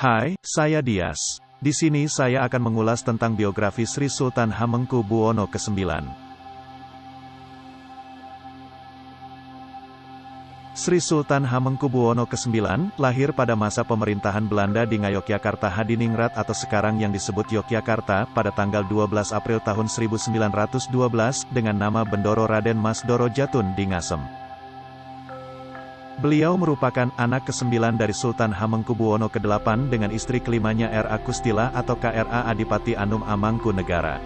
Hai, saya Dias. Di sini saya akan mengulas tentang biografi Sri Sultan Hamengkubuwono ke-9. Sri Sultan Hamengkubuwono ke-9, lahir pada masa pemerintahan Belanda di Ngayogyakarta Hadiningrat atau sekarang yang disebut Yogyakarta, pada tanggal 12 April tahun 1912, dengan nama Bendoro Raden Mas Doro Jatun di Ngasem. Beliau merupakan anak ke-9 dari Sultan Hamengkubuwono ke-8 dengan istri kelimanya R.A. Kustila atau K.R.A. Adipati Anum Amangkunegara.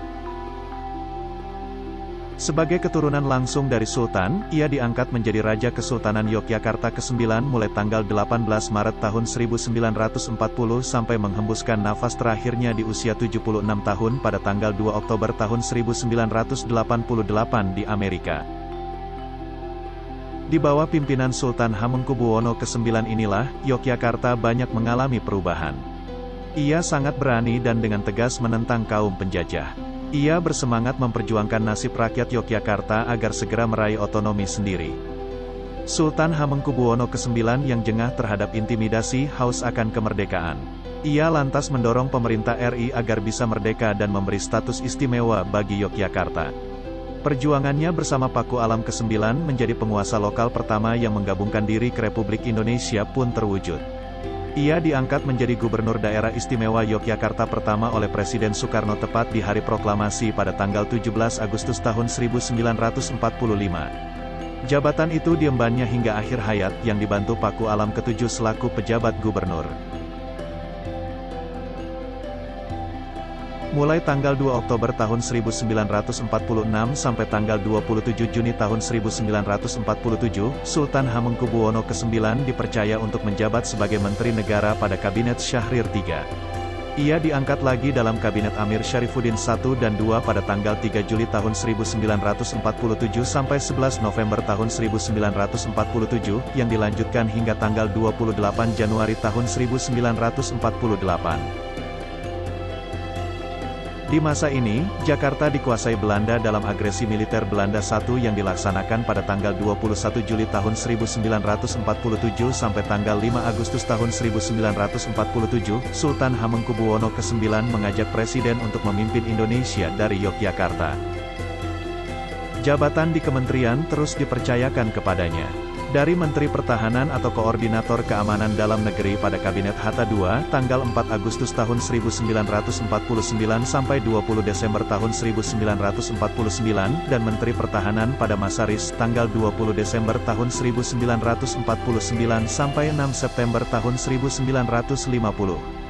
Sebagai keturunan langsung dari Sultan, ia diangkat menjadi Raja Kesultanan Yogyakarta ke-9 mulai tanggal 18 Maret tahun 1940 sampai menghembuskan nafas terakhirnya di usia 76 tahun pada tanggal 2 Oktober tahun 1988 di Amerika. Di bawah pimpinan Sultan Hamengkubuwono ke-9 inilah, Yogyakarta banyak mengalami perubahan. Ia sangat berani dan dengan tegas menentang kaum penjajah. Ia bersemangat memperjuangkan nasib rakyat Yogyakarta agar segera meraih otonomi sendiri. Sultan Hamengkubuwono ke-9 yang jengah terhadap intimidasi haus akan kemerdekaan. Ia lantas mendorong pemerintah RI agar bisa merdeka dan memberi status istimewa bagi Yogyakarta. Perjuangannya bersama Paku Alam ke-9 menjadi penguasa lokal pertama yang menggabungkan diri ke Republik Indonesia pun terwujud. Ia diangkat menjadi Gubernur Daerah Istimewa Yogyakarta pertama oleh Presiden Soekarno tepat di hari proklamasi pada tanggal 17 Agustus tahun 1945. Jabatan itu diembannya hingga akhir hayat yang dibantu Paku Alam ke-7 selaku pejabat gubernur. Mulai tanggal 2 Oktober tahun 1946 sampai tanggal 27 Juni tahun 1947, Sultan Hamengkubuwono ke-9 dipercaya untuk menjabat sebagai Menteri Negara pada Kabinet Syahrir III. Ia diangkat lagi dalam Kabinet Amir Syarifuddin I dan II pada tanggal 3 Juli tahun 1947 sampai 11 November tahun 1947, yang dilanjutkan hingga tanggal 28 Januari tahun 1948. Di masa ini, Jakarta dikuasai Belanda dalam agresi militer Belanda I yang dilaksanakan pada tanggal 21 Juli tahun 1947 sampai tanggal 5 Agustus tahun 1947, Sultan Hamengkubuwono ke-9 mengajak Presiden untuk memimpin Indonesia dari Yogyakarta. Jabatan di kementerian terus dipercayakan kepadanya. Dari Menteri Pertahanan atau Koordinator Keamanan Dalam Negeri pada Kabinet Hatta II, tanggal 4 Agustus tahun 1949 sampai 20 Desember tahun 1949, dan Menteri Pertahanan pada masa RIS, tanggal 20 Desember tahun 1949 sampai 6 September tahun 1950.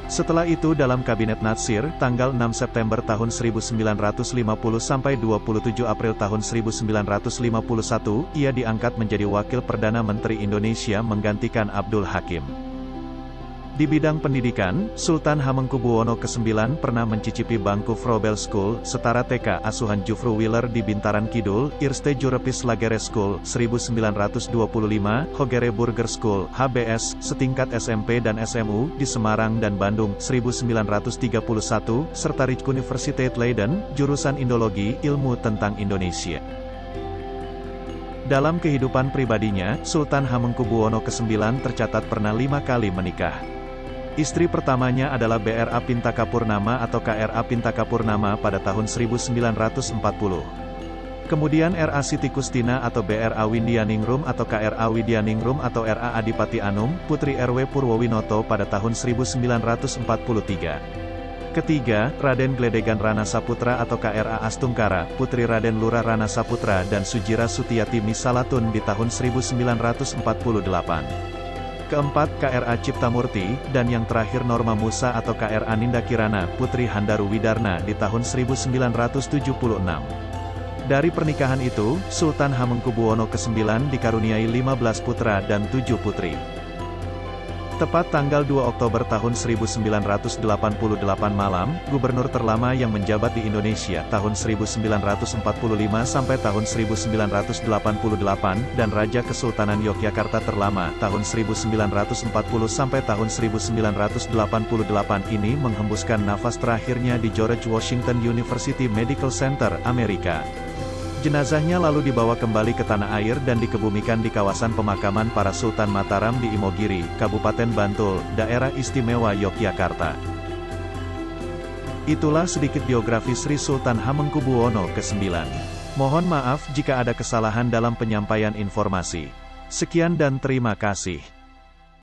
Setelah itu dalam Kabinet Natsir, tanggal 6 September tahun 1950 sampai 27 April tahun 1951, ia diangkat menjadi Wakil Perdana Menteri Indonesia menggantikan Abdul Hakim. Di bidang pendidikan, Sultan Hamengkubuwono ke-9 pernah mencicipi bangku Frobel School, setara TK asuhan Jufru Willer di Bintaran Kidul, Eerste Jurepis Lagere School, 1925, Hogere Burger School, HBS, setingkat SMP dan SMU, di Semarang dan Bandung, 1931, serta Rijksuniversiteit Leiden, jurusan Indologi, Ilmu tentang Indonesia. Dalam kehidupan pribadinya, Sultan Hamengkubuwono ke-9 tercatat pernah 5 kali menikah. Istri pertamanya adalah B.R.A. Pintaka Purnama atau K.R.A. Pintaka Purnama pada tahun 1940. Kemudian R.A. Siti Kustina atau B.R.A. Windianingrum atau K.R.A. Widyaningrum atau R.A. Adipati Anum, Putri R.W. Purwowinoto pada tahun 1943. Ketiga, Raden Gledegan Rana Saputra atau K.R.A. Astungkara, Putri Raden Lurah Rana Saputra dan Sujira Sutiati Misalatun di tahun 1948. Keempat, K.R.A. Ciptamurti, dan yang terakhir Norma Musa atau K.R.A. Ninda Kirana, Putri Handaru Widarna di tahun 1976. Dari pernikahan itu, Sultan Hamengkubuwono ke-9 dikaruniai 15 putra dan 7 putri. Tepat tanggal 2 Oktober tahun 1988 malam, gubernur terlama yang menjabat di Indonesia tahun 1945 sampai tahun 1988, dan Raja Kesultanan Yogyakarta terlama tahun 1940 sampai tahun 1988 ini menghembuskan nafas terakhirnya di George Washington University Medical Center, Amerika. Jenazahnya lalu dibawa kembali ke tanah air dan dikebumikan di kawasan pemakaman para Sultan Mataram di Imogiri, Kabupaten Bantul, Daerah Istimewa Yogyakarta. Itulah sedikit biografi Sri Sultan Hamengkubuwono ke-9. Mohon maaf jika ada kesalahan dalam penyampaian informasi. Sekian dan terima kasih.